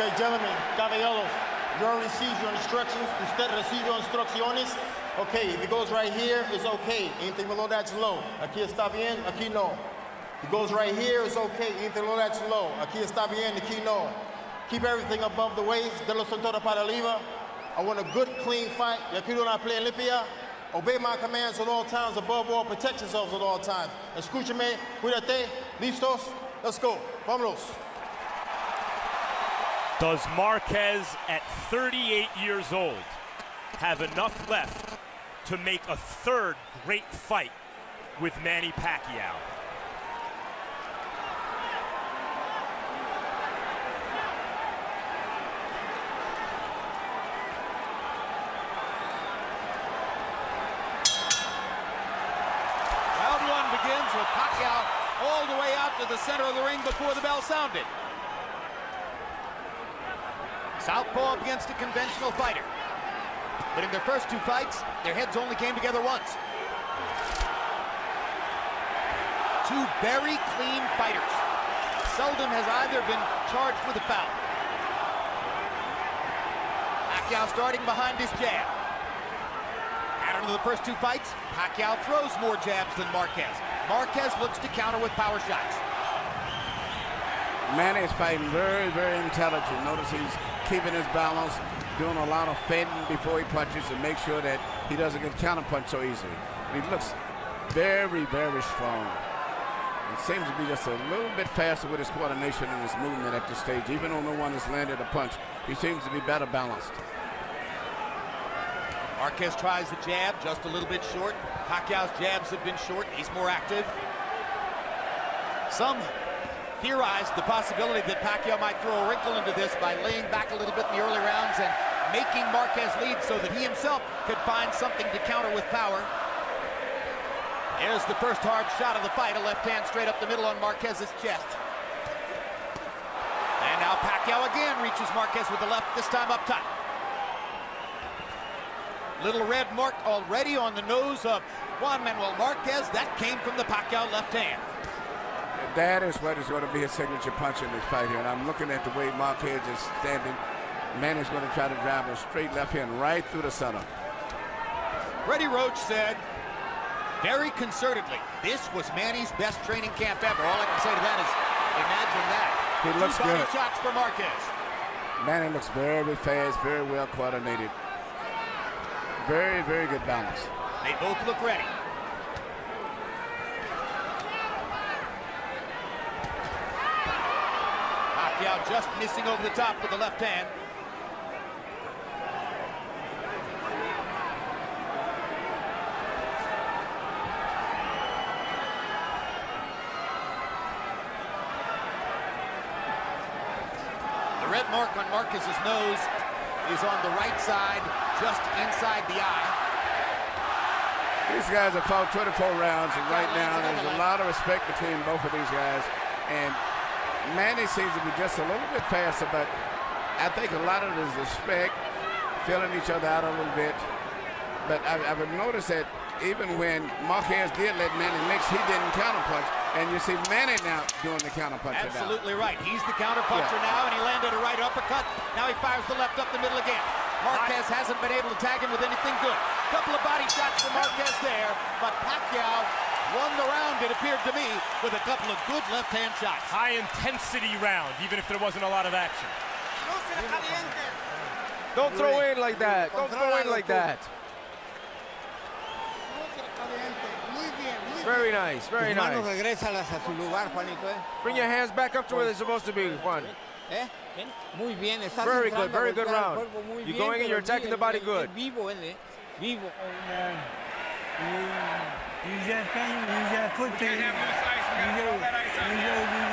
Okay, gentlemen, caballeros, you already received your instructions. Usted recibió instrucciones. Okay, if it goes right here, it's okay. Anything below that's low. Aquí está bien, aquí no. If it goes right here, it's okay. Anything below that's low. Aquí está bien, aquí no. Keep everything above the waist. De los cintura para arriba. I want a good, clean fight. Y aquí una play limpia. Obey my commands at all times. Above all, protect yourselves at all times. Escúchame, cuídate. Listos? Let's go. Vámonos. Does Marquez, at 38 years old, have enough left to make a third great fight with Manny Pacquiao? Round one begins with Pacquiao all the way out to the center of the ring before the bell sounded. Southpaw against a conventional fighter. But in their first two fights, their heads only came together once. Two very clean fighters. Seldom has either been charged with a foul. Pacquiao starting behind his jab. Pattern of the first two fights, Pacquiao throws more jabs than Marquez. Marquez looks to counter with power shots. Manny is fighting very, very intelligent. Notice he's keeping his balance, doing a lot of fending before he punches to make sure that he doesn't get counterpunched so easily. And he looks very, very strong. And seems to be just a little bit faster with his coordination and his movement at this stage. Even on the one that's landed a punch, he seems to be better balanced. Marquez tries the jab, just a little bit short. Pacquiao's jabs have been short. He's more active. Some theorized the possibility that Pacquiao might throw a wrinkle into this by laying back a little bit in the early rounds and making Marquez lead so that he himself could find something to counter with power. There's the first hard shot of the fight, a left hand straight up the middle on Marquez's chest. And now Pacquiao again reaches Marquez with the left, this time up top. Little red mark already on the nose of Juan Manuel Marquez. That came from the Pacquiao left hand. That is what is going to be his signature punch in this fight here. And I'm looking at the way Marquez is standing. Manny's going to try to drive a straight left hand right through the center. Freddie Roach said, very concertedly, this was Manny's best training camp ever. All I can say to that is, imagine that. He looks Two body good. shots for Marquez. Manny looks very fast, very well coordinated. Very, very good balance. They both look ready. Pacquiao just missing over the top with the left hand. The red mark on Marquez's nose is on the right side, just inside the eye. These guys have fought 24 rounds, and right now there's a lot of respect between both of these guys. And Manny seems to be just a little bit faster, but I think a lot of it is respect, feeling each other out a little bit. But I've noticed that even when Marquez did let Manny mix, he didn't counterpunch. And you see Manny now doing the counterpuncher. Absolutely right. He's the counterpuncher now, and he landed a right uppercut. Now he fires the left up the middle again. Marquez hasn't been able to tag him with anything good. Couple of body shots for Marquez there, but Pacquiao won the round, it appeared to me, with a couple of good left-hand shots. High-intensity round, even if there wasn't a lot of action. Don't throw in like that. Don't throw in like that. Very nice, very nice. Bring your hands back up to where they're supposed to be, Juan. Very good round. You're going in, you're attacking the body good. Use that thing, use that foot thing. Use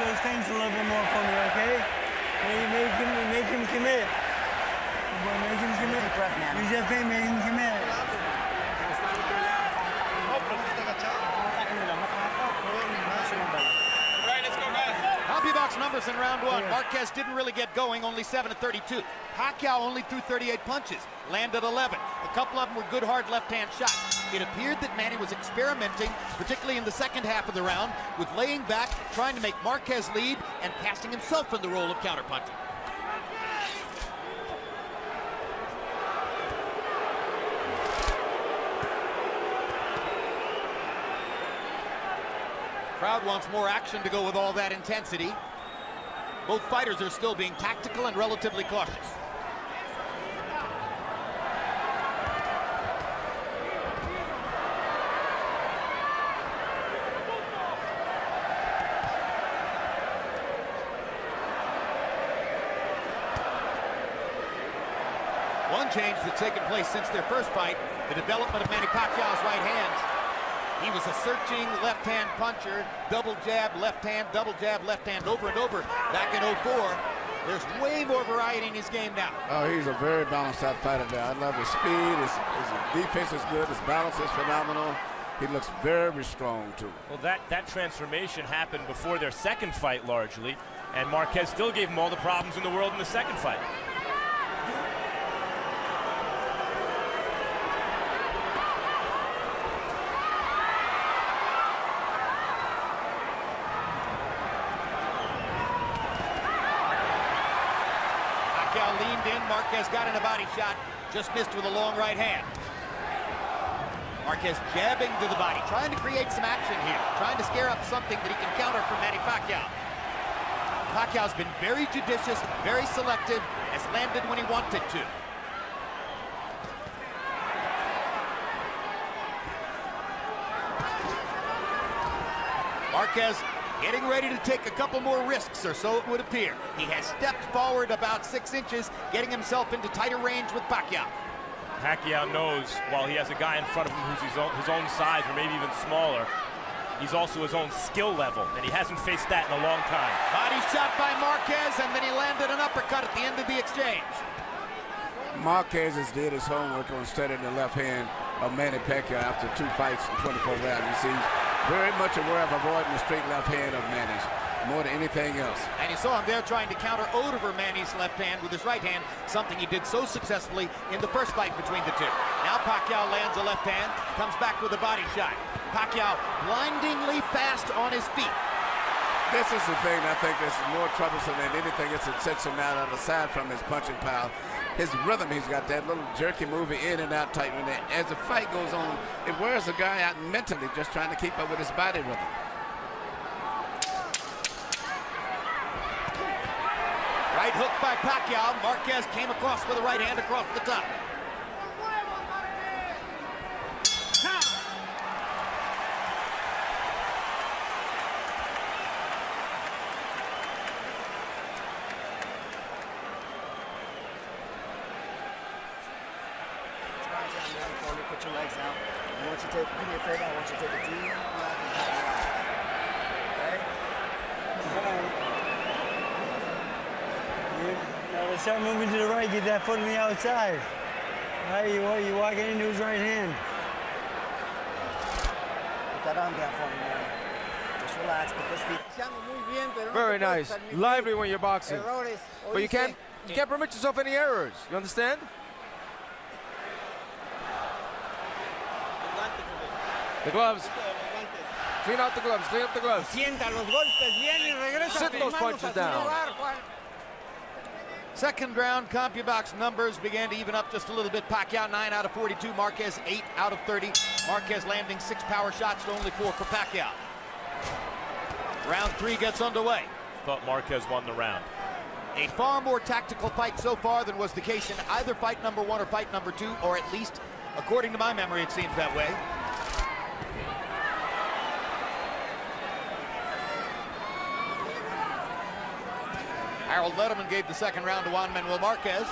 those things a little bit more for me, okay? Make him commit. Make him commit. Use that thing, make him commit. Box numbers in round one. Marquez didn't really get going, only 7 of 32. Pacquiao only threw 38 punches, landed 11. A couple of them were good hard left-hand shots. It appeared that Manny was experimenting, particularly in the second half of the round, with laying back, trying to make Marquez lead, and casting himself in the role of counterpuncher. Crowd wants more action to go with all that intensity. Both fighters are still being tactical and relatively cautious. One change that's taken place since their first fight, the development of Manny Pacquiao's right hands. He was a searching left-hand puncher, double jab, left hand, over and over back in 04. There's way more variety in his game now. Oh, he's a very balanced out fighter now. I love his speed, his defense is good, his balance is phenomenal. He looks very strong, too. Well, that transformation happened before their second fight, largely, and Marquez still gave him all the problems in the world in the second fight. Leaned in, Marquez got in a body shot, just missed with a long right hand. Marquez jabbing to the body, trying to create some action here, trying to scare up something that he can counter from Manny Pacquiao. Pacquiao's been very judicious, very selective, has landed when he wanted to. Marquez getting ready to take a couple more risks, or so it would appear. He has stepped forward about 6 inches, getting himself into tighter range with Pacquiao. Pacquiao knows while he has a guy in front of him who's his own size or maybe even smaller, he's also his own skill level, and he hasn't faced that in a long time. Body shot by Marquez, and then he landed an uppercut at the end of the exchange. Marquez has did his homework on studying the left hand of Manny Pacquiao after 2 fights in 24 rounds. You see, very much aware of avoiding the straight left hand of Manny's more than anything else. And you saw him there trying to counter over Manny's left hand with his right hand, something he did so successfully in the first fight between the two. Now Pacquiao lands a left hand, comes back with a body shot. Pacquiao blindingly fast on his feet. This is the thing I think is more troublesome than anything else that sets him out aside from his punching power. His rhythm, he's got that little jerky moving in and out tight. As the fight goes on, it wears the guy out mentally just trying to keep up with his body rhythm. Right hook by Pacquiao. Marquez came across with a right hand across the top. Put your legs out. I want you to take, do me a favor, I want you to take a deep breath and pat your eyes. Okay? Now start moving to the right, get that foot on the outside. Right, you walking into his right hand. Put that arm down for me now. Just relax, put this feet. Very nice. Lively when you're boxing. But you can't permit yourself any errors. You understand? The gloves. Clean out the gloves. Clean up the gloves. Sienta los golpes bien y regresa. Sit those punches down. Second round, CompuBox numbers began to even up just a little bit. Pacquiao 9 out of 42, Marquez 8 out of 30. Marquez landing 6 power shots to only 4 for Pacquiao. Round 3 gets underway. Thought Marquez won the round. A far more tactical fight so far than was the case in either fight number 1 or fight number 2, or at least, according to my memory, it seems that way. Harold Letterman gave the second round to Juan Manuel Marquez.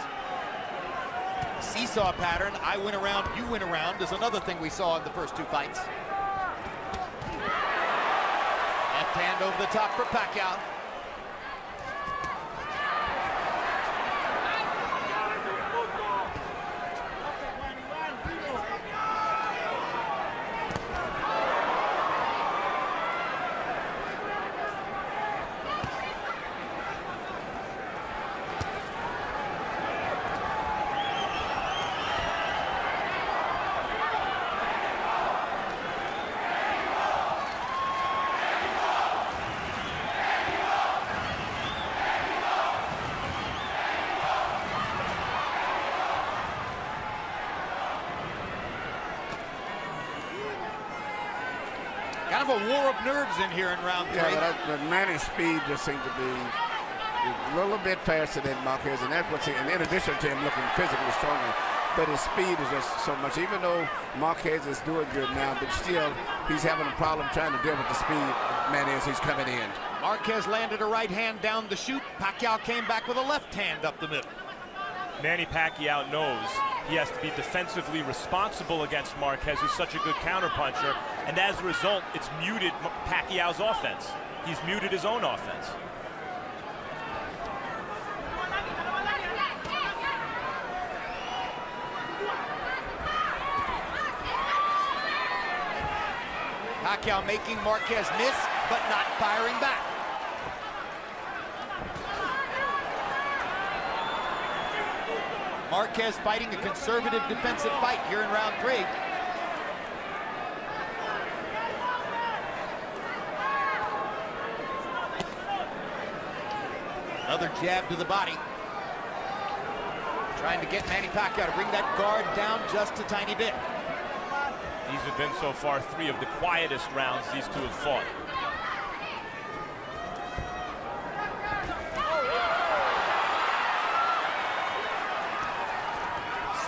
Seesaw pattern, I win a round, you win a round, is another thing we saw in the first 2 fights. Left hand over the top for Pacquiao. Kind of a war of nerves in here in round 3. Yeah, but Manny's speed just seemed to be a little bit faster than Marquez, and that's what's in addition to him looking physically stronger. But his speed is just so much. Even though Marquez is doing good now, but still he's having a problem trying to deal with the speed, Manny, as he's coming in. Marquez landed a right hand down the chute. Pacquiao came back with a left hand up the middle. Manny Pacquiao knows he has to be defensively responsible against Marquez, who's such a good counterpuncher, and as a result, it's muted Pacquiao's offense. He's muted his own offense. Pacquiao making Marquez miss, but not firing back. Marquez fighting a conservative defensive fight here in round 3. Another jab to the body. Trying to get Manny Pacquiao to bring that guard down just a tiny bit. These have been so far 3 of the quietest rounds these two have fought.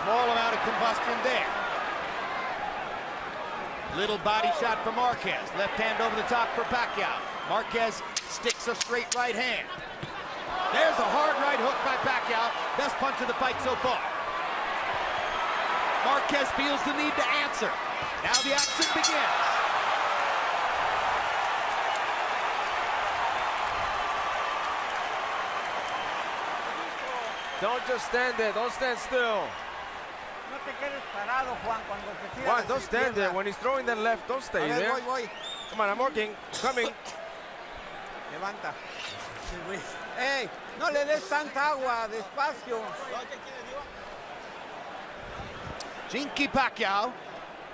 Small amount of combustion there. Little body shot for Marquez. Left hand over the top for Pacquiao. Marquez sticks a straight right hand. There's a hard right hook by Pacquiao. Best punch of the fight so far. Marquez feels the need to answer. Now the action begins. Don't just stand there. Don't stand still. Juan, don't stand there. When he's throwing that left, don't stay there. Come on, I'm working. Coming. Levanta. Hey, no le des tanta agua, despacio. Jinky Pacquiao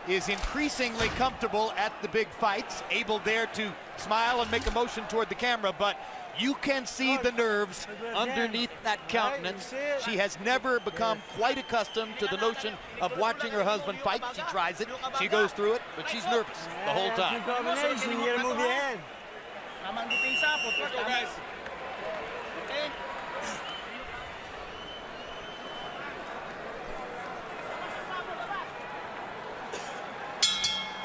is increasingly comfortable at the big fights, able there to smile and make a motion toward the camera, but you can see the nerves underneath that countenance. She has never become quite accustomed to the notion of watching her husband fight. She tries it, she goes through it, but she's nervous the whole time. Combination, you gotta move your head.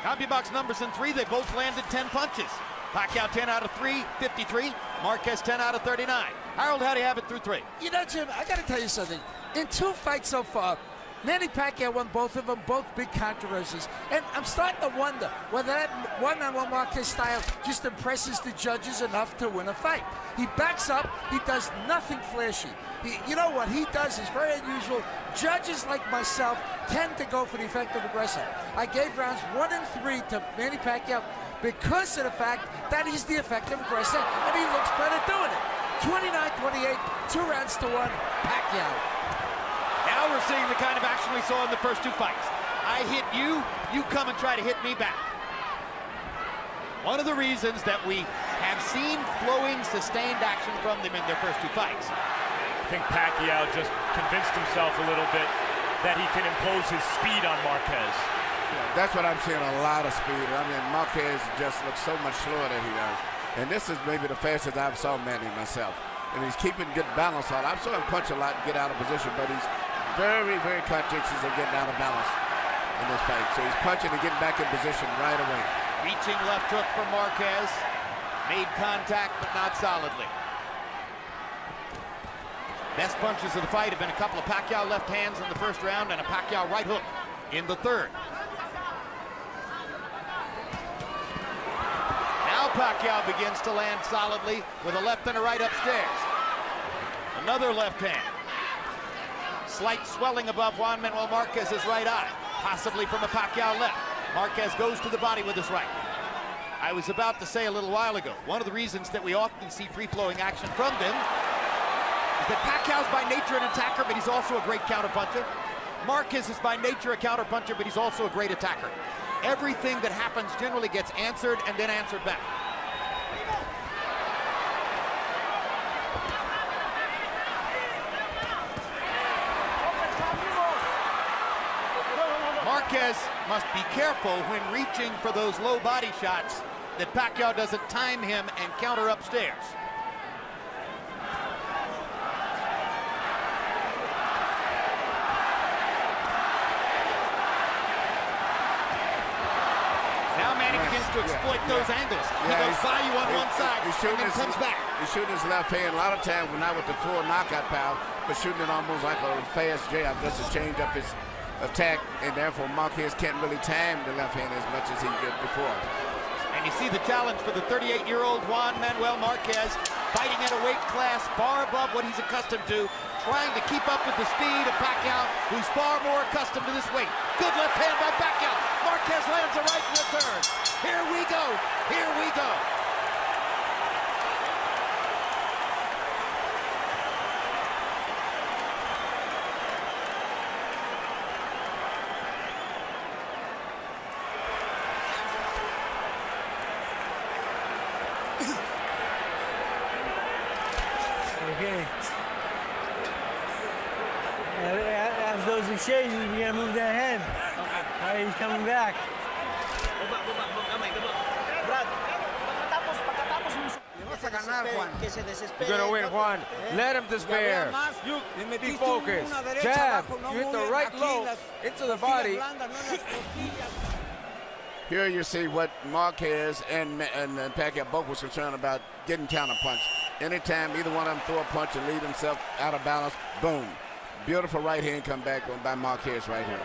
CompuBox numbers in 3, they both landed 10 punches. Pacquiao 10 out of 3, 53. Marquez 10 out of 39. Harold, how do you have it through 3? You know, Jim, I got to tell you something. In 2 fights so far, Manny Pacquiao won both of them, both big controversies. And I'm starting to wonder whether that one-on-one Marquez style just impresses the judges enough to win a fight. He backs up. He does nothing flashy. You know what he does is very unusual. Judges like myself tend to go for the effective aggressor. I gave rounds 1 and 3 to Manny Pacquiao because of the fact that he's the effective aggressor and he looks better doing it. 29-28, 2 rounds to 1, Pacquiao. Now we're seeing the kind of action we saw in the first 2 fights. I hit you, you come and try to hit me back. One of the reasons that we have seen flowing, sustained action from them in their first 2 fights. I think Pacquiao just convinced himself a little bit that he can impose his speed on Marquez. Yeah, that's what I'm seeing, a lot of speed. I mean, Marquez just looks so much slower than he does. And this is maybe the fastest I've saw Manny myself. And he's keeping good balance on. I've saw him punch a lot and get out of position, but he's very, very conscientious of getting out of balance in this fight. So he's punching and getting back in position right away. Reaching left hook for Marquez. Made contact, but not solidly. Best punches of the fight have been a couple of Pacquiao left hands in the first round and a Pacquiao right hook in the third. Now Pacquiao begins to land solidly with a left and a right upstairs. Another left hand. Slight swelling above Juan Manuel Marquez's right eye, possibly from a Pacquiao left. Marquez goes to the body with his right. I was about to say a little while ago, one of the reasons that we often see free-flowing action from them is that Pacquiao's by nature an attacker, but he's also a great counterpuncher. Marquez is by nature a counterpuncher, but he's also a great attacker. Everything that happens generally gets answered and then answered back. Marquez must be careful when reaching for those low body shots that Pacquiao doesn't time him and counter upstairs. Now Manny begins to exploit those angles. He goes by you on one side and then comes back. He's shooting his left hand. A lot of times, not with the full knockout power, but shooting it almost like a fast jab just to change up his attack, and therefore Marquez can't really time the left hand as much as he did before. And you see the challenge for the 38-year-old Juan Manuel Marquez, fighting at a weight class far above what he's accustomed to, trying to keep up with the speed of Pacquiao, who's far more accustomed to this weight. Good left hand by Pacquiao. Marquez lands a right in return. Here we go. Here we go. Okay. After those exchanges, we gotta move that head. All right, he's coming back. You're gonna win, Juan. Let him despair. You be focused. Jab. You hit the right low into the body. Here you see what Marquez and Pacquiao both was concerned about, getting counterpunched. Anytime either one of them throw a punch and leave himself out of balance, boom. Beautiful right hand come back by Marquez right here.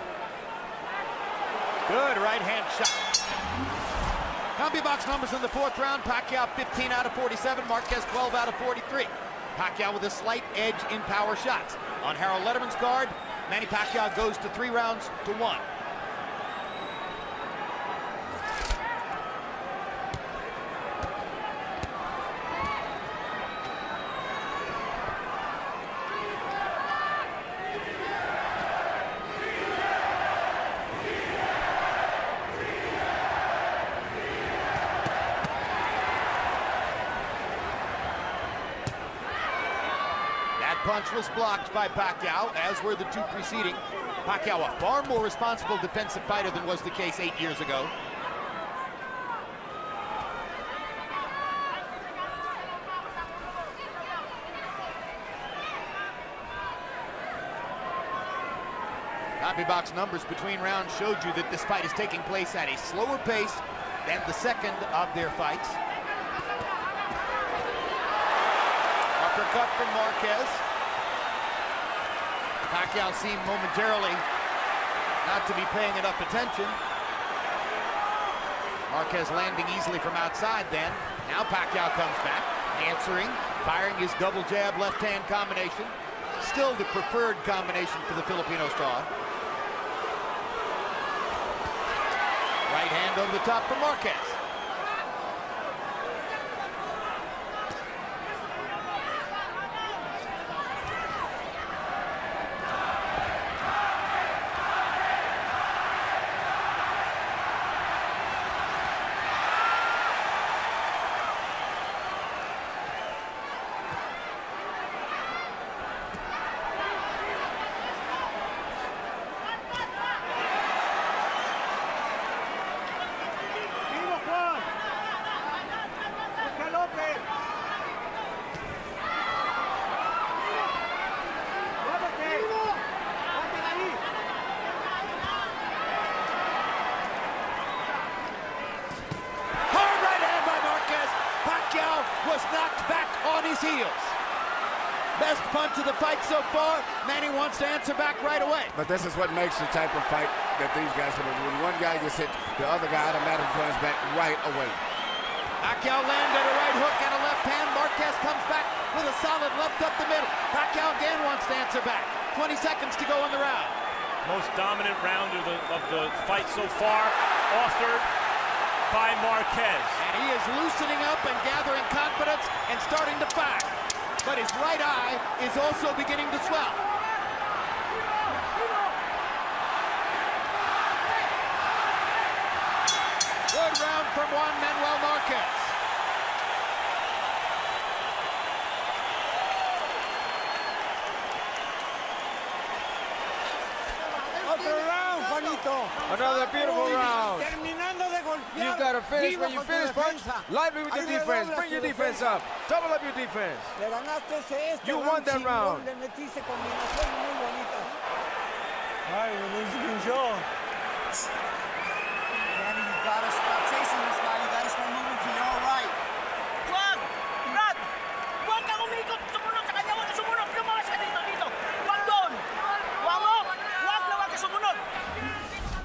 Good right hand shot. Combi box numbers in the fourth round. Pacquiao 15 out of 47. Marquez 12 out of 43. Pacquiao with a slight edge in power shots. On Harold Letterman's card, Manny Pacquiao goes to 3 rounds to 1. Punch was blocked by Pacquiao, as were the 2 preceding. Pacquiao, a far more responsible defensive fighter than was the case 8 years ago. Copy box numbers between rounds showed you that this fight is taking place at a slower pace than the second of their fights. Uppercut from Marquez. Pacquiao seemed momentarily not to be paying enough attention. Marquez landing easily from outside then. Now Pacquiao comes back, answering, firing his double jab left hand combination. Still the preferred combination for the Filipino star. Right hand over the top for Marquez. Was knocked back on his heels. Best punch of the fight so far. Manny wants to answer back right away. But this is what makes the type of fight that these guys can do. When one guy gets hit, the other guy automatically comes back right away. Pacquiao landed a right hook and a left hand. Marquez comes back with a solid left up the middle. Pacquiao again wants to answer back. 20 seconds to go in the round. Most dominant round of the fight so far, authored by Marquez. And he is loosening up and gathering confidence and starting to fire. But his right eye is also beginning to swell. Good round from Juan Manuel Marquez. Otro round, Juanito. Another beautiful round. Terminando de You gotta finish. When you finish punch, lively with your defense. Bring your defense up. Double up your defense. Le ganaste este You won that chingón, round. Le metiste combinaciones muy bonitas. All right, well, this is control. Manny, you gotta stop chasing this guy. You gotta start moving to your right. Juan! Brad! Huwag kang umikot! Sumunod sa kanya! Huwag ka sumunod! Lumakas ka dito! Huwag doon! Huwag mo! Huwag ka sumunod!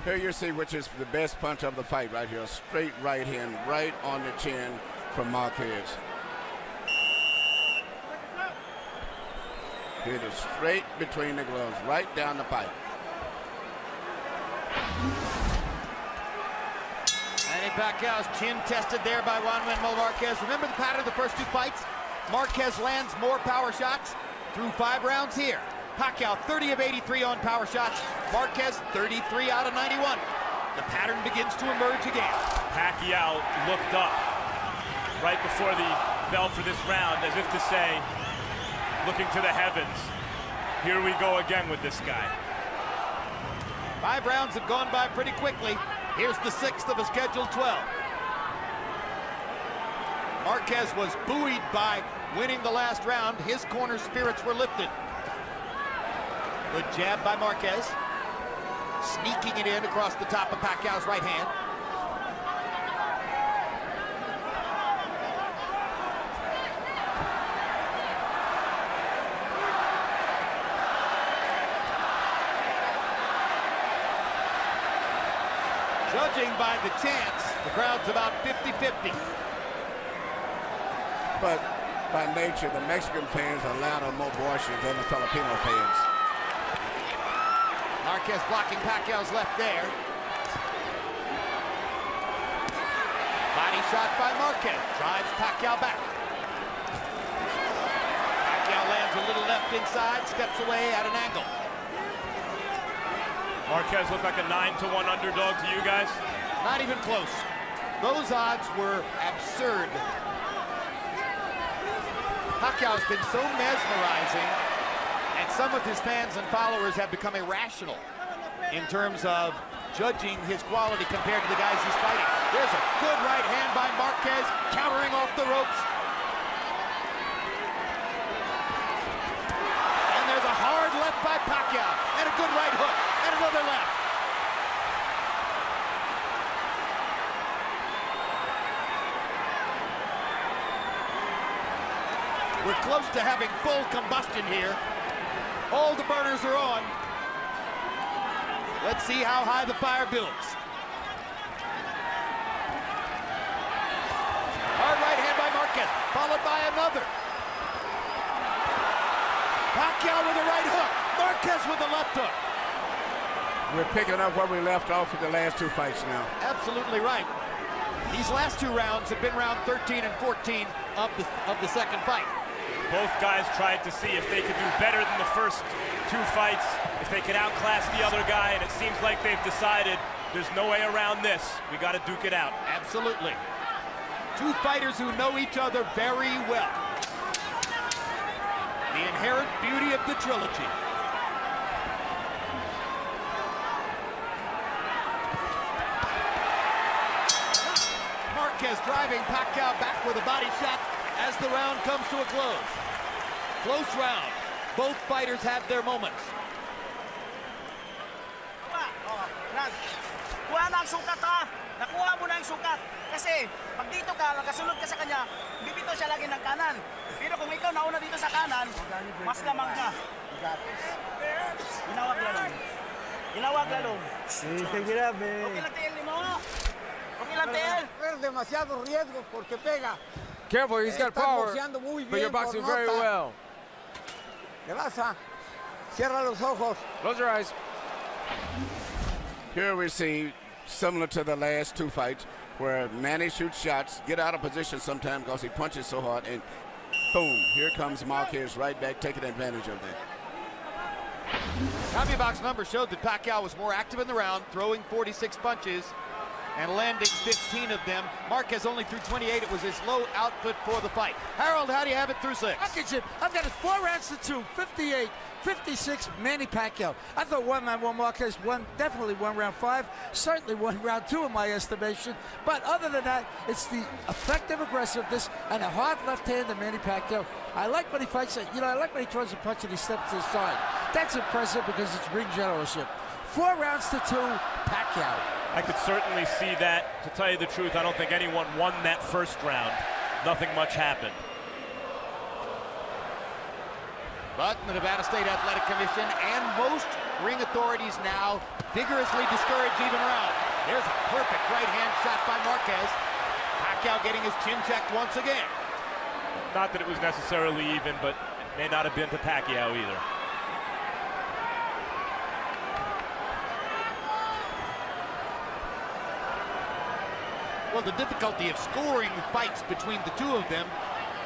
Here you see which is the best punch of the fight right here. Straight right hand, right on the chin from Marquez. Hit it straight between the gloves, right down the pipe. Manny Pacquiao's chin tested there by Juan Marquez. Remember the pattern of the first two fights? Marquez lands more power shots through 5 rounds here. Pacquiao 30 of 83 on power shots. Marquez 33 out of 91. The pattern begins to emerge again. Pacquiao looked up right before the bell for this round as if to say, looking to the heavens, here we go again with this guy. 5 rounds have gone by pretty quickly. Here's the 6th of a scheduled 12. Marquez was buoyed by winning the last round. His corner spirits were lifted. Good jab by Marquez. Sneaking it in across the top of Pacquiao's right hand. Judging by the chants, the crowd's about 50-50. But by nature, the Mexican fans are louder, more boisterous than the Filipino fans. Marquez blocking Pacquiao's left there. Body shot by Marquez. Drives Pacquiao back. Pacquiao lands a little left inside, steps away at an angle. Marquez looked like a 9-1 underdog to you guys. Not even close. Those odds were absurd. Pacquiao's been so mesmerizing, and some of his fans and followers have become irrational in terms of judging his quality compared to the guys he's fighting. There's a good right hand by Marquez, countering off the ropes. And there's a hard left by Pacquiao, and a good right hook, and another left. We're close to having full combustion here. All the burners are on. Let's see how high the fire builds. Hard right hand by Marquez, followed by another. Pacquiao with a right hook. Marquez with a left hook. We're picking up where we left off with the last 2 fights now. Absolutely right. These last 2 rounds have been round 13 and 14 of the second fight. Both guys tried to see if they could do better than the first 2 fights, if they could outclass the other guy, and it seems like they've decided there's no way around this. We got to duke it out. Absolutely. 2 fighters who know each other very well. The inherent beauty of the trilogy. Marquez driving Pacquiao back with a body shot as the round comes to a close. Close round. Both fighters had their moments. Kuha na ang sukat ha! Nakuha mo na ang sukat. Kasi pag dito ka, nakasunod ka sa kanya, bibito siya lagi ng kanan. Pero kung ikaw nauna dito sa kanan, mas lamang ka. Ginawag lalong. Ginawag lalong. Take it up, Okay baby. lang TL mo. Okay lang TL. Es demasiado riesgo porque pega. Careful, he's got Estás power, boxeando muy but you're bien, boxing por very nota. well. ¿Qué pasa? Cierra los ojos. Close your eyes. Here we see, similar to the last 2 fights, where Manny shoots shots, get out of position sometimes because he punches so hard, and boom, here comes Marquez right back, taking advantage of that. CompuBox numbers showed that Pacquiao was more active in the round, throwing 46 punches, and landing 15 of them. Marquez only threw 28. It was his low output for the fight. Harold, how do you have it through 6? I've got it 4 rounds to 2, 58, 56, Manny Pacquiao. I thought Juan Marquez won, definitely won round 5, certainly won round 2 in my estimation. But other than that, it's the effective aggressiveness and a hard left hand of Manny Pacquiao. I like when he fights, I like when he throws a punch and he steps to the side. That's impressive because it's ring generalship. 4 rounds to 2, Pacquiao. I could certainly see that. To tell you the truth, I don't think anyone won that first round. Nothing much happened. But the Nevada State Athletic Commission and most ring authorities now vigorously discourage even round. There's a perfect right hand shot by Marquez. Pacquiao getting his chin checked once again. Not that it was necessarily even, but it may not have been to Pacquiao either. Well, the difficulty of scoring fights between the two of them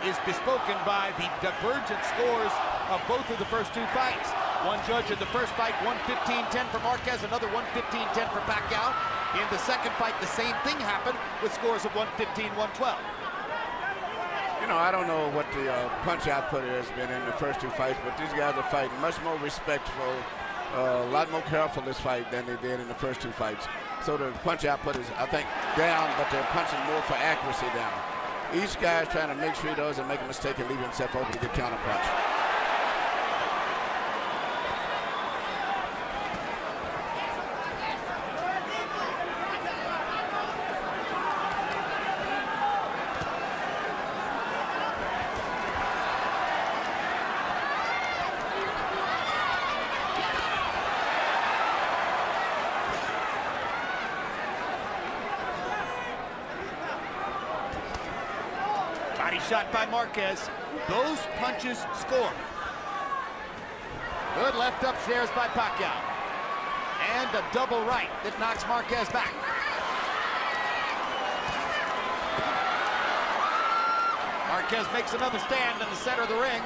is bespoken by the divergent scores of both of the first 2 fights. One judge in the first fight, 115-10 for Marquez, another 115-10 for Pacquiao. In the second fight, the same thing happened with scores of 115-112. I don't know what the punch output has been in the first 2 fights, but these guys are fighting much more respectful, a lot more careful this fight than they did in the first 2 fights. So the punch output is, I think, down, but they're punching more for accuracy down. Each guy is trying to make sure he doesn't make a mistake and leave himself open to get counter punch. Shot by Marquez. Those punches score. Good left upstairs by Pacquiao. And a double right that knocks Marquez back. Marquez makes another stand in the center of the ring.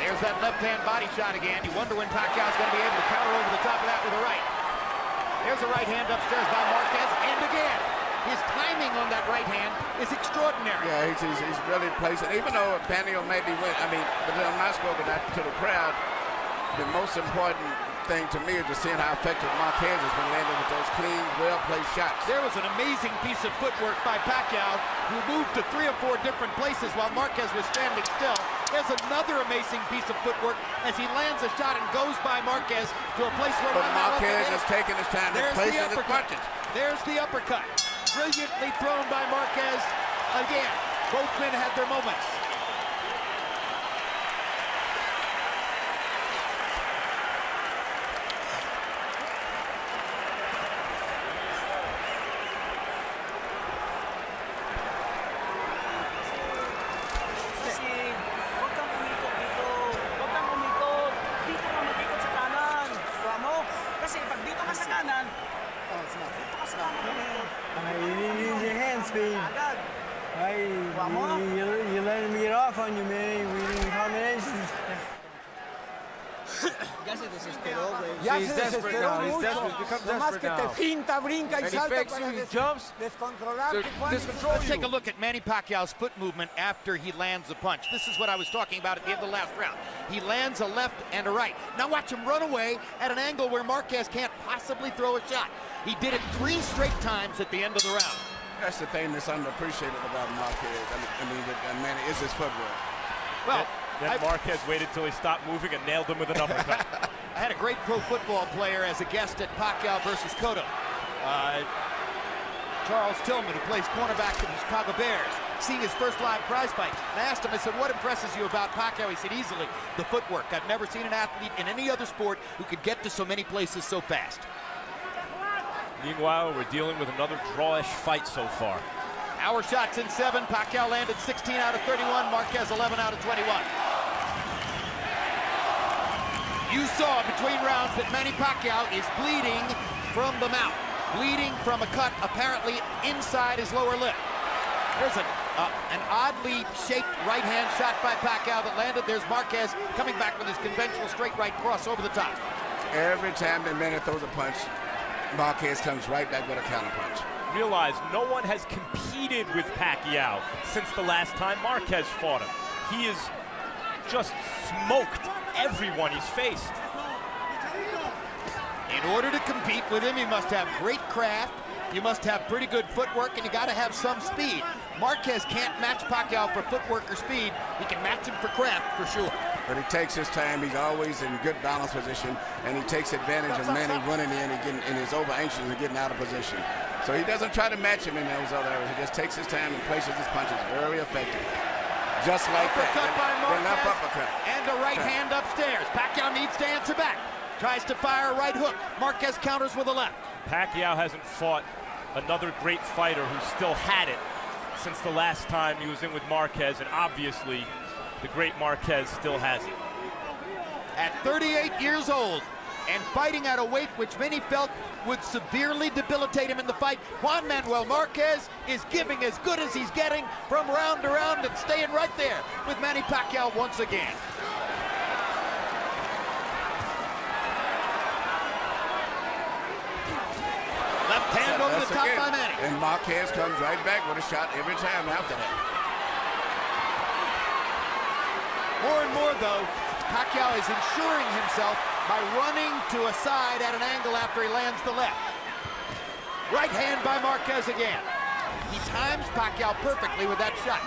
There's that left-hand body shot again. You wonder when Pacquiao's going to be able to counter over the top of that with a right. There's a right hand upstairs by Marquez, and again. His timing on that right hand is extraordinary. Yeah, he's really placing. Even though Pacquiao maybe went, but I'm not spoken that to the crowd. The most important thing to me is just seeing how effective Marquez has been landing with those clean, well-placed shots. There was an amazing piece of footwork by Pacquiao, who moved to 3 or 4 different places while Marquez was standing still. There's another amazing piece of footwork as he lands a shot and goes by Marquez to a place where Marquez is taking his time and placing his punches. There's the uppercut. Brilliantly thrown by Marquez. Again, both men had their moments. Kasi, huwag kang umikot dito. Huwag kang umikot. Dito ka mag-ikot sa kanan. Diba mo? Kasi pag dito ka sa kanan, dito ka sa kanan. You didn't use your hand speed. Agad. You let him get off on you, man. We didn't combinations. Ya se desesperó, güey. Yeah, he's desperate now. He's desperate. He's become desperate now. Finta, brinca y And he salta fakes you, he jumps descontrolarte. to discontrol Let's you. take a look at Manny Pacquiao's foot movement after he lands a punch. This is what I was talking about at the end of the last round. He lands a left and a right. Now watch him run away at an angle where Marquez can't possibly throw a shot. He did it 3 straight times at the end of the round. That's the thing that's underappreciated about Marquez. With Manny, is his footwork. Well, Then Marquez waited till he stopped moving and nailed him with an uppercut. I had a great pro football player as a guest at Pacquiao versus Cotto. Charles Tillman, who plays cornerback for the Chicago Bears, seeing his first live prize fight. And I asked him, I said, what impresses you about Pacquiao? He said, easily, the footwork. I've never seen an athlete in any other sport who could get to so many places so fast. Meanwhile, we're dealing with another drawish fight so far. Our shots in 7. Pacquiao landed 16 out of 31. Marquez 11 out of 21. You saw between rounds that Manny Pacquiao is bleeding from the mouth. Bleeding from a cut apparently inside his lower lip. There's an oddly shaped right hand shot by Pacquiao that landed. There's Marquez coming back with his conventional straight right cross over the top. Every time that Manny throws a punch, Marquez comes right back with a counterpunch. Realize no one has competed with Pacquiao since the last time Marquez fought him. He has just smoked everyone he's faced. In order to compete with him, you must have great craft, you must have pretty good footwork, and you got to have some speed. Marquez can't match Pacquiao for footwork or speed. He can match him for craft, for sure. But he takes his time. He's always in good balance position, and he takes advantage of Manny running in and is over anxious and getting out of position. So he doesn't try to match him in those other areas. He just takes his time and places his punches very effective. Just like Uppercut by that. The left Marquez, uppercut. and a right hand upstairs. Pacquiao needs to answer back. Tries to fire a right hook. Marquez counters with a left. Pacquiao hasn't fought another great fighter who still had it since the last time he was in with Marquez, and obviously the great Marquez still has it. At 38 years old and fighting at a weight which many felt would severely debilitate him in the fight, Juan Manuel Marquez is giving as good as he's getting from round to round and staying right there with Manny Pacquiao once again. Left hand over the top by Manny. And Marquez comes right back with a shot every time after that. More and more, though, Pacquiao is ensuring himself by running to a side at an angle after he lands the left. Right hand by Marquez again. He times Pacquiao perfectly with that shot.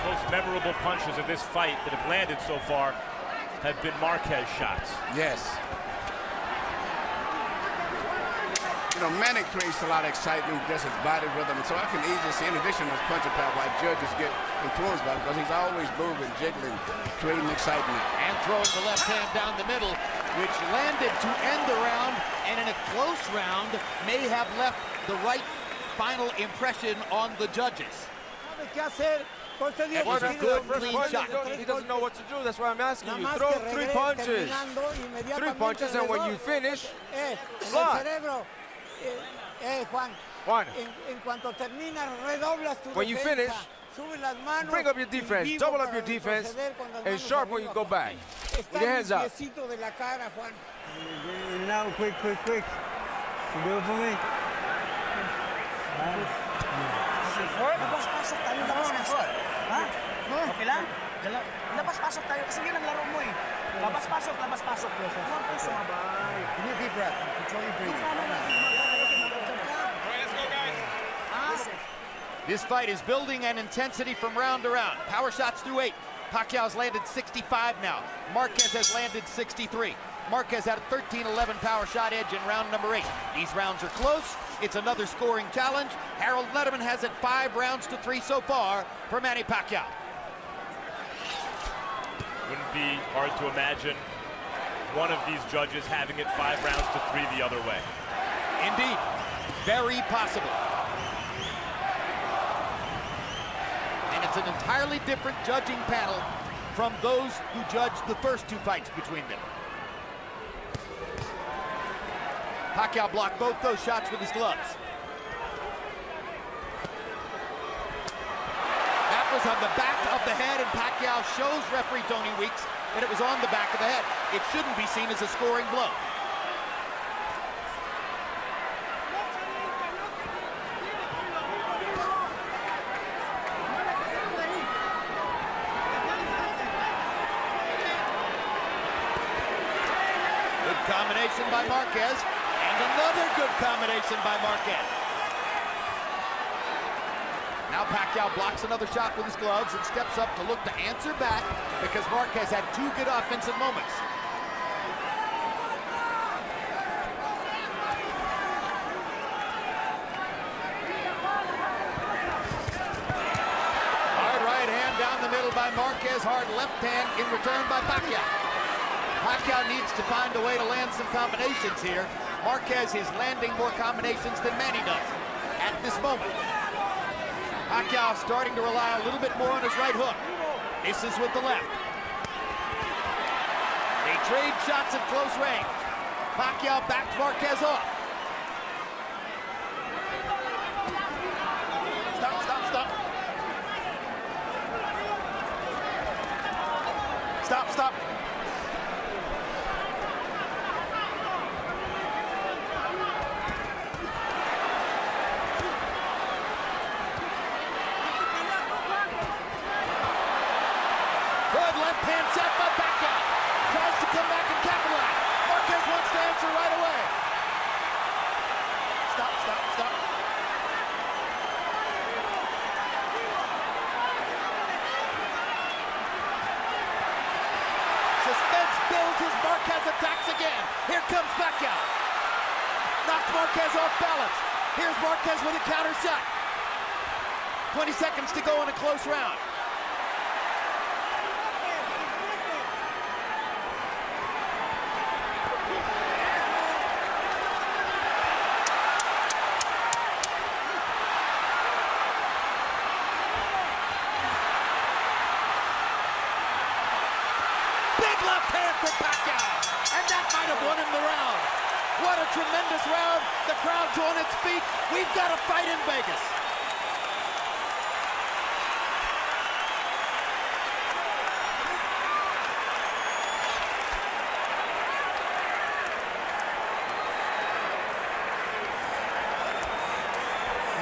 Most memorable punches of this fight that have landed so far have been Marquez shots. Yes. You know, Manny creates a lot of excitement with just his body rhythm, and so I can easily see, in addition to his punching power, why judges get influenced by it, because he's always moving, jiggling, creating excitement. And throwing the left hand down the middle, which landed to end the round, and in a close round may have left the right final impression on the judges. That was a good, clean shot. He doesn't know what to do. That's why I'm asking you. Throw 3 punches. 3 punches, and when you finish, block. Juan, when you finish, bring up your defense, double up your defense, and sharp when you go back. With your hands up. Now, quick. You do it for me. Labas-pasok tayo, labas-pasok. Ha? Okay lang? Labas-pasok tayo kasi yun ang laro mo eh. Labas-pasok. Huwag kang sumabay. Give me a deep breath. Control your breathing. This fight is building an intensity from round to round. Power shots through 8. Pacquiao's landed 65 now. Marquez has landed 63. Marquez had a 13-11 power shot edge in round number 8. These rounds are close. It's another scoring challenge. Harold Letterman has it 5 rounds to 3 so far for Manny Pacquiao. Wouldn't be hard to imagine one of these judges having it 5 rounds to 3 the other way. Indeed, very possible. And it's an entirely different judging panel from those who judged the first 2 fights between them. Pacquiao blocked both those shots with his gloves. That was on the back of the head, and Pacquiao shows referee Tony Weeks that it was on the back of the head. It shouldn't be seen as a scoring blow. Good combination by Marquez. And another good combination by Marquez. Now Pacquiao blocks another shot with his gloves and steps up to look to answer back because Marquez had 2 good offensive moments. Hard right hand down the middle by Marquez, hard left hand in return by Pacquiao. Pacquiao needs to find a way to land some combinations here. Marquez is landing more combinations than Manny does at this moment. Pacquiao starting to rely a little bit more on his right hook. Misses with the left. They trade shots at close range. Pacquiao backed Marquez off. Stop. Good left hand set by Pacquiao. Tries to come back and capitalize. Marquez wants to answer right away. Stop, stop, stop. Suspense builds as Marquez attacks again. Here comes Pacquiao. Knocks Marquez off balance. Here's Marquez with a counter shot. 20 seconds to go in a close round. Big left hand for Pacquiao, and that might have won him the round. What a tremendous round. The crowd's on its feet. We've got a fight in Vegas.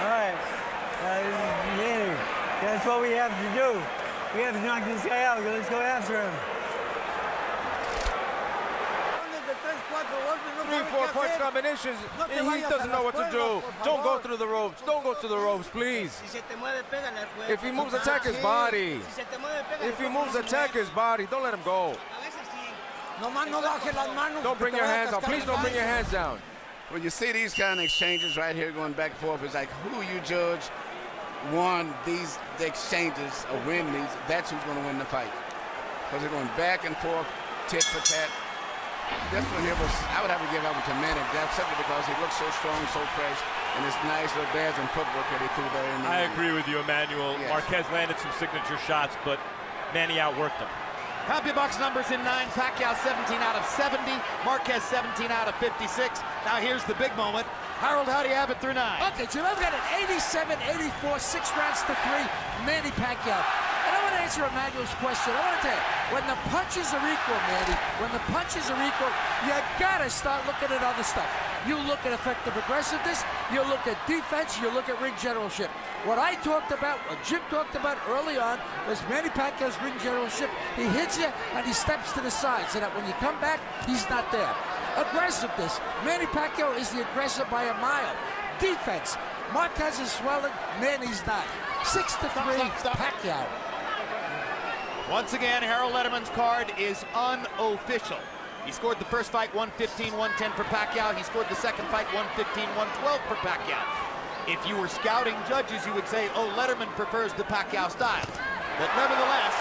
All right. Manny, that's what we have to do. We have to knock this guy out. Let's go after him. 3-4 punch combinations, and he doesn't know what to do. Don't go through the ropes. Don't go through the ropes, please. If he moves, attack his body. If he moves, attack his body. Don't let him go. Don't bring your hands down. Please don't bring your hands down. When you see these kind of exchanges right here going back and forth, it's like who you judge won these exchanges or win these, that's who's going to win the fight. Because they're going back and forth, tit for tat. This one here was, I would have to give up to Manny. That's simply because he looks so strong, so fresh, and it's nice little bears and footwork that he threw there in the I agree with you, Emmanuel. Yes. Marquez landed some signature shots, but Manny outworked him. CompuBox numbers in 9. Pacquiao 17 out of 70. Marquez 17 out of 56. Now here's the big moment. Harold, how do you have it through 9? Okay, Jim, I've got an 87-84, 6 rounds to 3, Manny Pacquiao. And I want to answer Emmanuel's question. I want to tell you, when the punches are equal, Manny, when the punches are equal, you got to start looking at other stuff. You look at effective aggressiveness, you look at defense, you look at ring generalship. What I talked about, what Jim talked about early on, was Manny Pacquiao's ring generalship. He hits you and he steps to the side so that when you come back, he's not there. Aggressiveness, Manny Pacquiao is the aggressor by a mile. Defense, Marquez is swelling, Manny's not. 6-3, Pacquiao. Once again, Harold Letterman's card is unofficial. He scored the first fight 115-110 for Pacquiao. He scored the second fight 115-112 for Pacquiao. If you were scouting judges, you would say, oh, Letterman prefers the Pacquiao style. But nevertheless,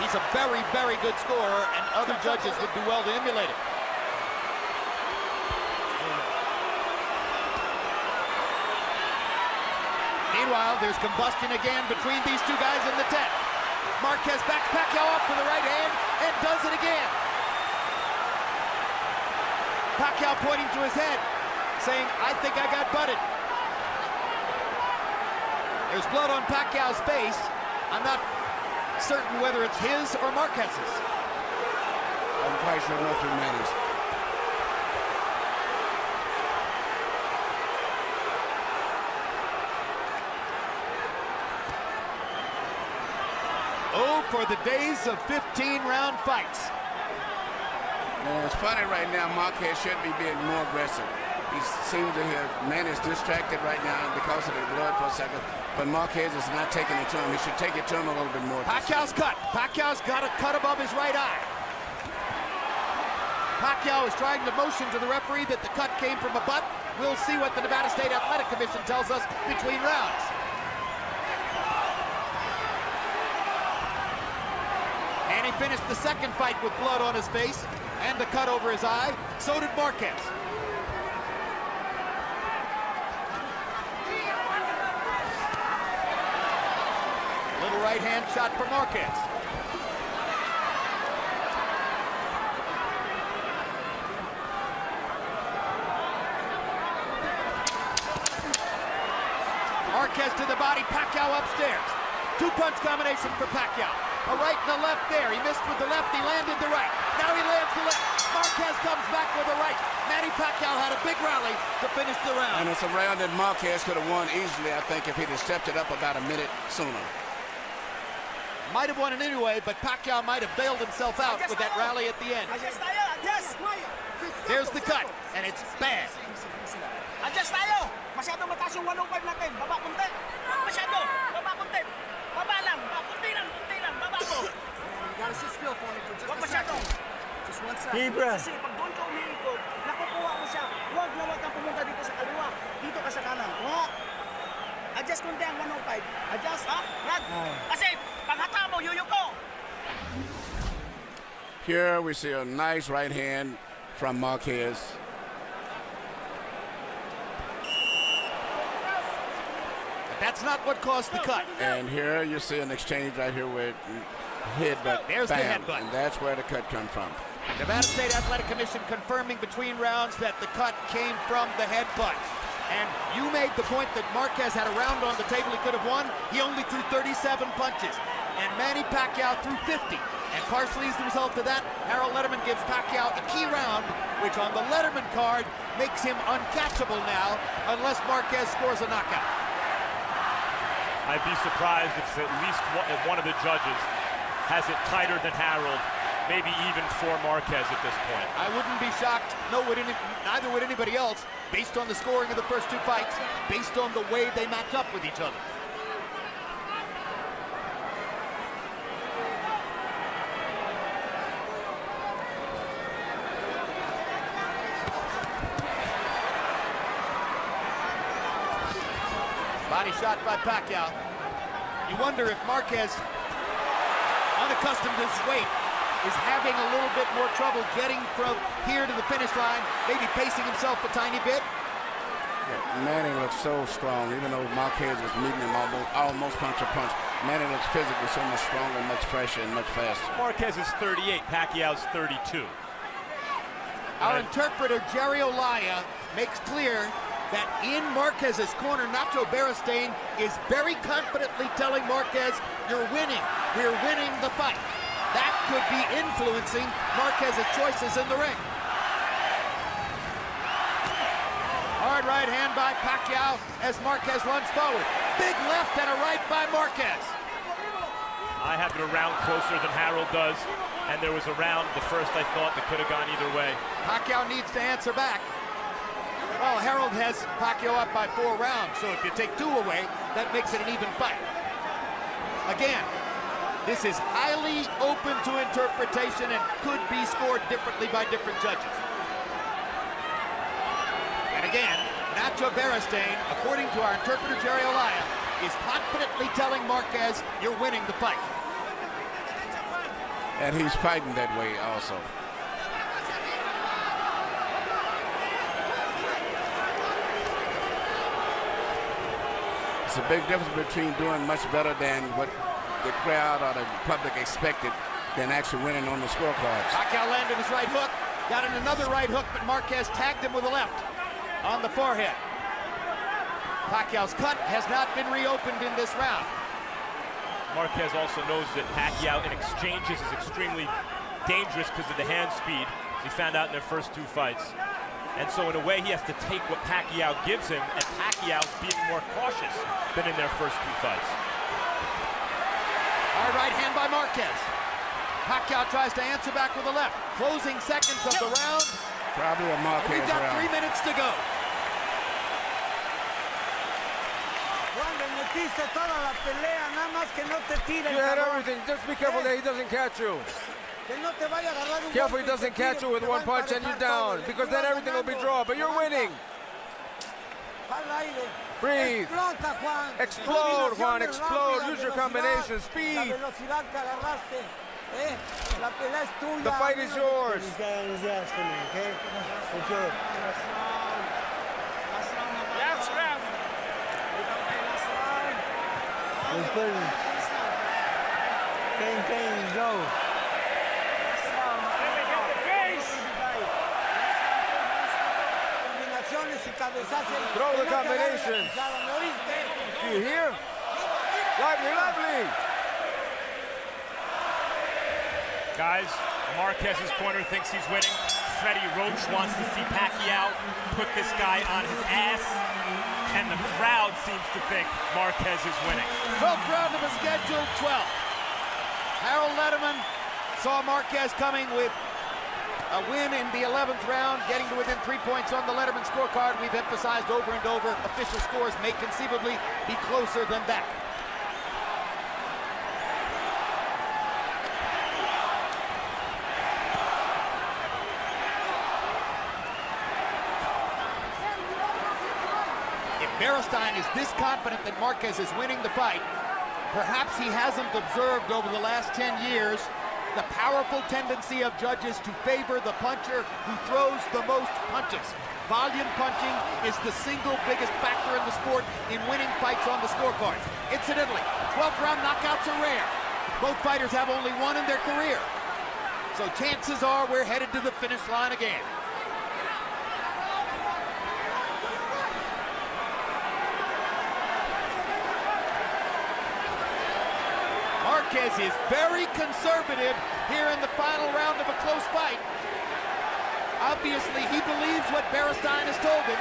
he's a very, very good scorer, and other judges would do well to emulate it. Meanwhile, there's combustion again between these two guys in the tent. Marquez backs Pacquiao up for the right hand and does it again. Pacquiao pointing to his head, saying, I think I got butted. There's blood on Pacquiao's face. I'm not certain whether it's his or Marquez's. I'm quite sure nothing matters. Oh, for the days of 15-round fights. And it's funny right now, Marquez should be being more aggressive. He seems to have, Manny's distracted right now because of the blood for a second, but Marquez is not taking it to him. He should take it to him a little bit more. Pacquiao's cut. Pacquiao's got a cut above his right eye. Pacquiao is trying to motion to the referee that the cut came from a butt. We'll see what the Nevada State Athletic Commission tells us between rounds. Manny finished the second fight with blood on his face and a cut over his eye. So did Marquez. Little right hand shot for Marquez. Marquez to the body, Pacquiao upstairs. Two-punch combination for Pacquiao. A right and a left there. He missed with the left, he landed the right. Now he lands the left. Marquez comes back with a right. Manny Pacquiao had a big rally to finish the round. And it's a round that Marquez could have won easily, I think, if he'd have stepped it up about a minute sooner. Might have won it anyway, but Pacquiao might have bailed himself out with that rally at the end. There's the cut, and it's bad. Adjust tayo. Masyado mataas yung 105 natin. Baba kunti. Masyado. Baba kunti. Baba lang. Kunti lang. Baba ko. You gotta sit still for me for just Huwag a masyado. second. Just 1 second. Deep breath. Kasi pag doon ka umiikot, nakukuha mo siya. Huwag kang pumunta dito sa kaliwa. Dito ka sa kanan. Adjust kunti ang 105. Adjust, ha? Rag. Kasi pag hata mo, yuyuko. Here we see a nice right hand from Marquez. That's not what caused the cut. And here you see an exchange right here where it hit, but There's the bam, headbutt. and that's where the cut come from. Nevada State Athletic Commission confirming between rounds that the cut came from the headbutt. And you made the point that Marquez had a round on the table he could have won. He only threw 37 punches. And Manny Pacquiao threw 50. And partially as the result of that, Harold Letterman gives Pacquiao a key round, which on the Letterman card makes him uncatchable now, unless Marquez scores a knockout. I'd be surprised if at least one of the judges has it tighter than Harold, maybe even for Marquez at this point. I wouldn't be shocked, neither would anybody else, based on the scoring of the first two fights, based on the way they match up with each other. Body shot by Pacquiao. You wonder if Marquez, unaccustomed to his weight, is having a little bit more trouble getting from here to the finish line, maybe pacing himself a tiny bit. Yeah, Manny looks so strong, even though Marquez was meeting him almost punch for punch. Manny looks physically so much stronger, much fresher, and much faster. Marquez is 38, Pacquiao's 32. Our interpreter, Jerry Olaya, makes clear that in Marquez's corner, Nacho Beristain is very confidently telling Marquez, you're winning, we're winning the fight. That could be influencing Marquez's choices in the ring. Hard right hand by Pacquiao as Marquez runs forward. Big left and a right by Marquez. I have it a round closer than Harold does, and there was a round, the first I thought, that could have gone either way. Pacquiao needs to answer back. Well, Harold has Pacquiao up by 4 rounds, so if you take 2 away, that makes it an even fight. Again, this is highly open to interpretation and could be scored differently by different judges. And again, Nacho Beristain, according to our interpreter Jerry Olaya, is confidently telling Marquez, you're winning the fight. And he's fighting that way also. It's a big difference between doing much better than what the crowd or the public expected than actually winning on the scorecards. Pacquiao landed his right hook, got in another right hook, but Marquez tagged him with a left on the forehead. Pacquiao's cut has not been reopened in this round. Marquez also knows that Pacquiao in exchanges is extremely dangerous because of the hand speed, as he found out in their first 2 fights. And so in a way, he has to take what Pacquiao gives him, and Pacquiao's being more cautious than in their first 2 fights. Hard right hand by Marquez. Pacquiao tries to answer back with a left. Closing seconds of the round. Probably a Marquez We've got round. 3 minutes to go. Juan, le metiste toda la pelea, nada más que no te tire. You had everything. Just be careful that he doesn't catch you. Que no te vaya a agarrar un Careful golpe he y doesn't te tire, catch you with te va one a punch and you're emparejar down, todo. because Tú then vas everything will be ganando. draw, but you're winning. Al aire. Breathe. Explota, Juan. Explode, Juan, Combinaciones explode. rápidas, Use your velocidad, combination, La speed. velocidad que agarraste. La pelea es tuya. The fight is yours. This guy on his ass for me, okay? For sure. Last round. Let's put it. Bang, go. Combinaciones y cabezazo. Throw the Que no te agarre la combinations. pisada, ¿me oíste? Do you hear? Lively, lively. Guys, Marquez's corner thinks he's winning. Freddie Roach wants to see Pacquiao put this guy on his ass. And the crowd seems to think Marquez is winning. 12th round of a scheduled 12. Harold Letterman saw Marquez coming with a win in the 11th round, getting to within 3 points on the Letterman scorecard. We've emphasized over and over, official scores may conceivably be closer than that. Beristain is this confident that Marquez is winning the fight. Perhaps he hasn't observed over the last 10 years the powerful tendency of judges to favor the puncher who throws the most punches. Volume punching is the single biggest factor in the sport in winning fights on the scorecards. Incidentally, 12th round knockouts are rare. Both fighters have only one in their career. So chances are we're headed to the finish line again. Marquez is very conservative here in the final round of a close fight. Obviously, he believes what Beristain has told him.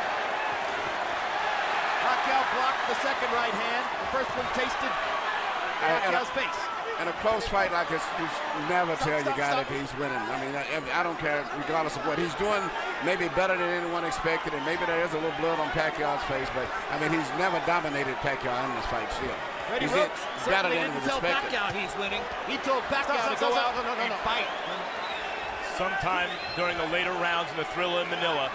Pacquiao blocked the second right hand. The first one tasted Pacquiao's face. In a close fight like this, you never tell your guy that he's winning. I mean, I don't care, regardless of what he's doing, maybe better than anyone expected, and maybe there is a little blood on Pacquiao's face, but, I mean, he's never dominated Pacquiao in this fight still. Freddie Roach certainly didn't tell Pacquiao he's winning. He told Pacquiao to go out and fight. Sometime during the later rounds in the Thrilla in Manila,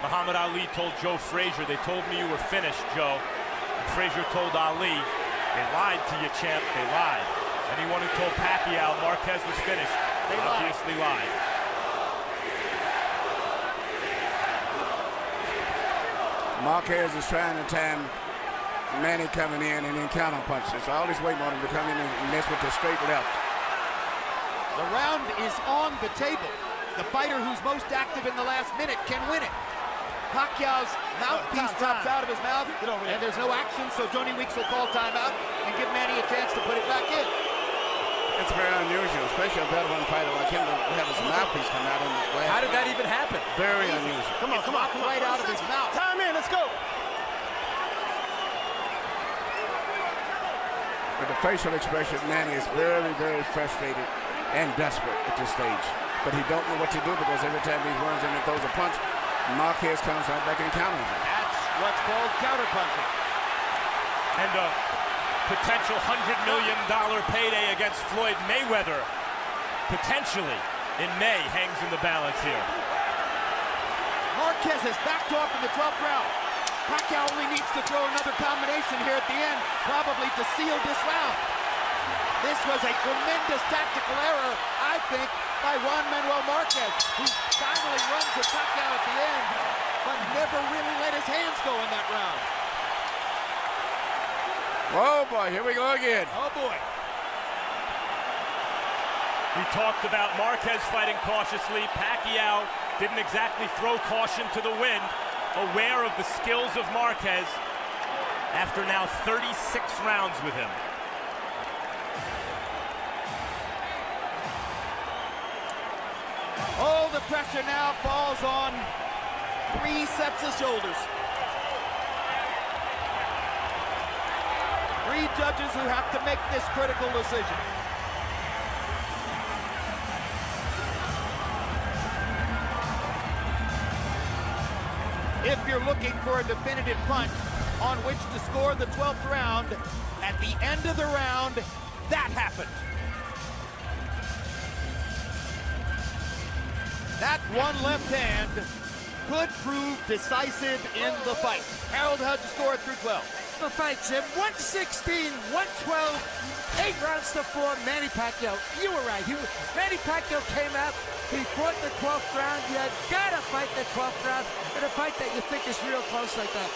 Muhammad Ali told Joe Frazier, "They told me you were finished, Joe." And Frazier told Ali, "They lied to you, champ, they lied." Anyone who told Pacquiao Marquez was finished, they obviously lied. Marquez is trying to time Manny coming in and then counter punches. So all he's waiting on him to come in and mess with the straight left. The round is on the table. The fighter who's most active in the last minute can win it. Pacquiao's mouthpiece drops out of his mouth, and there's no action, so Tony Weeks will call timeout and give Manny a chance to put it back in. It's very unusual, especially a veteran fighter like him to have his mouthpiece come out in the last. How did that even happen? Very unusual. Come on, right out of his mouth. Time in, let's go. But the facial expression of Manny is very, very frustrated and desperate at this stage. But he don't know what to do because every time he runs in and throws a punch, Marquez comes right back and counters him. That's what's called counterpunching. And a potential $100 million payday against Floyd Mayweather, potentially in May, hangs in the balance here. Marquez has backed off in the 12th round. Pacquiao only needs to throw another combination here at the end, probably to seal this round. This was a tremendous tactical error, I think, by Juan Manuel Marquez, who finally runs at Pacquiao at the end, but never really let his hands go in that round. Oh boy, here we go again. Oh boy. We talked about Marquez fighting cautiously. Pacquiao didn't exactly throw caution to the wind, aware of the skills of Marquez after now 36 rounds with him. Oh, the pressure now falls on 3 sets of shoulders. 3 judges who have to make this critical decision. If you're looking for a definitive punch on which to score the 12th round, at the end of the round, that happened. That one left hand could prove decisive in the fight. Harold, how'd you score it through 12? The fight, Jim. 116, 112, 8 rounds to 4. Manny Pacquiao, you were right. Manny Pacquiao came out. He fought the 12th round. You gotta fight the 12th round in a fight that you think is real close like that.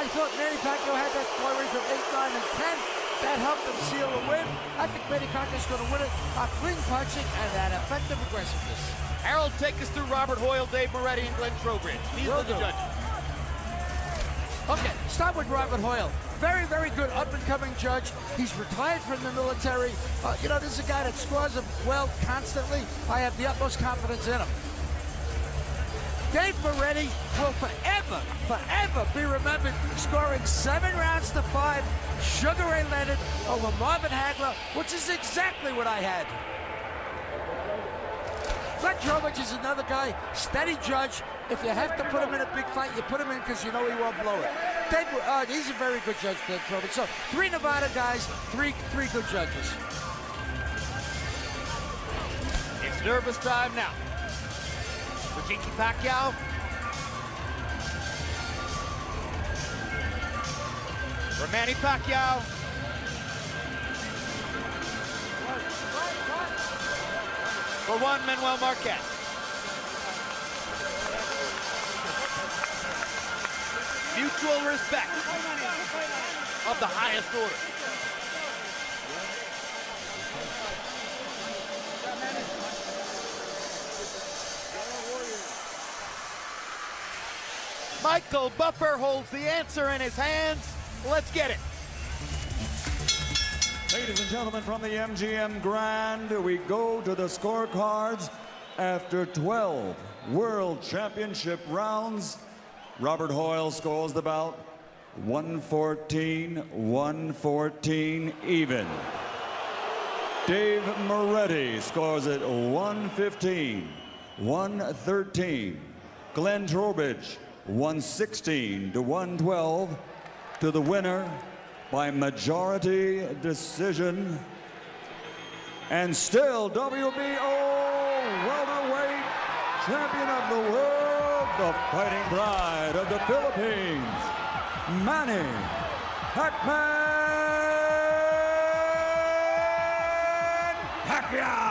I thought Manny Pacquiao had that flurry of 8, 9, and 10. That helped him seal a win. I think Manny Pacquiao's going to win it by clean punching and that effective aggressiveness. Harold, take us through Robert Hoyle, Dave Moretti, and Glenn Trowbridge. These are the judges. Okay, start with Robert Hoyle. very, very good up-and-coming judge. He's retired from the military. You know, this is a guy that scores him well constantly. I have the utmost confidence in him. Dave Moretti will forever, forever be remembered scoring 7 rounds to 5, Sugar Ray Leonard over Marvin Hagler, which is exactly what I had. Petrovich is another guy, steady judge. If you have to put him in a big fight, you put him in because you know he won't blow it. He's a very good judge, Petrovich. So 3 Nevada guys, three good judges. It's nervous time now. For Jinky Pacquiao. For Manny Pacquiao. For Juan Manuel Marquez. Mutual respect of the highest order. Michael Buffer holds the answer in his hands. Let's get it. Ladies and gentlemen, from the MGM Grand, we go to the scorecards. After 12 World Championship rounds, Robert Hoyle scores the bout 114 even. Dave Moretti scores it 115-113. Glenn Trowbridge 116-112 to the winner by majority decision. And still WBO welterweight champion of the world, the fighting pride of the Philippines, Manny Pacquiao.